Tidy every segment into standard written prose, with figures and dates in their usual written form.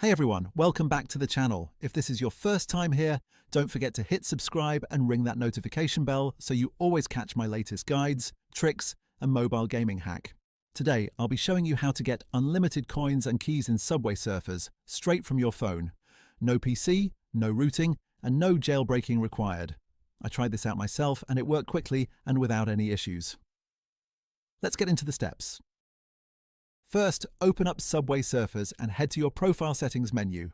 Hey everyone, welcome back to the channel. If this is your first time here, don't forget to hit subscribe and ring that notification bell so you always catch my latest guides, tricks, and mobile gaming hack. Today, I'll be showing you how to get unlimited coins and keys in Subway Surfers straight from your phone. No PC, no rooting, and no jailbreaking required. I tried this out myself and it worked quickly and without any issues. Let's get into the steps. First, open up Subway Surfers and head to your Profile Settings menu.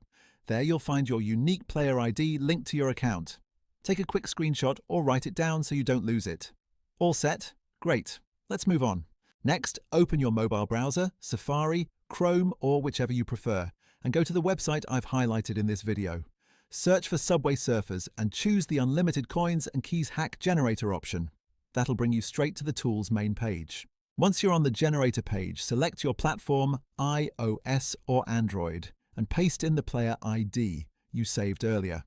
There you'll find your unique player ID linked to your account. Take a quick screenshot or write it down so you don't lose it. All set? Great. Let's move on. Next, open your mobile browser, Safari, Chrome, or whichever you prefer, and go to the website I've highlighted in this video. Search for Subway Surfers and choose the Unlimited Coins and Keys Hack Generator option. That'll bring you straight to the tool's main page. Once you're on the generator page, select your platform, iOS or Android, and paste in the player ID you saved earlier.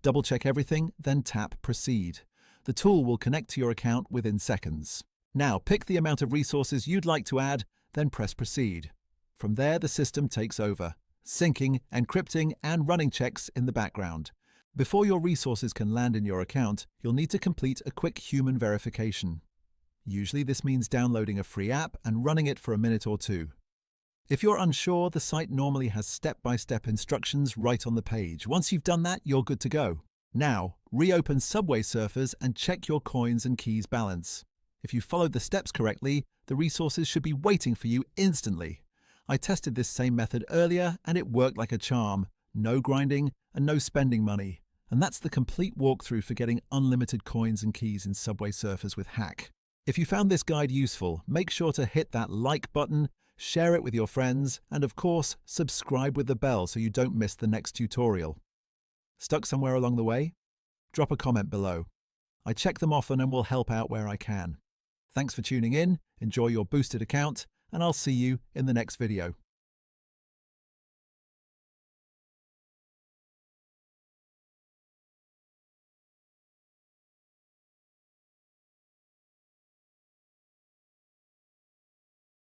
Double-check everything, then tap Proceed. The tool will connect to your account within seconds. Now pick the amount of resources you'd like to add, then press Proceed. From there, the system takes over, syncing, encrypting, and running checks in the background. Before your resources can land in your account, you'll need to complete a quick human verification. Usually this means downloading a free app and running it for a minute or two. If you're unsure, the site normally has step-by-step instructions right on the page. Once you've done that, you're good to go. Now, reopen Subway Surfers and check your coins and keys balance. If you followed the steps correctly, the resources should be waiting for you instantly. I tested this same method earlier and it worked like a charm. No grinding and no spending money. And that's the complete walkthrough for getting unlimited coins and keys in Subway Surfers with Hack. If you found this guide useful, make sure to hit that like button, share it with your friends, and of course, subscribe with the bell so you don't miss the next tutorial. Stuck somewhere along the way? Drop a comment below. I check them often and will help out where I can. Thanks for tuning in, enjoy your boosted account, and I'll see you in the next video.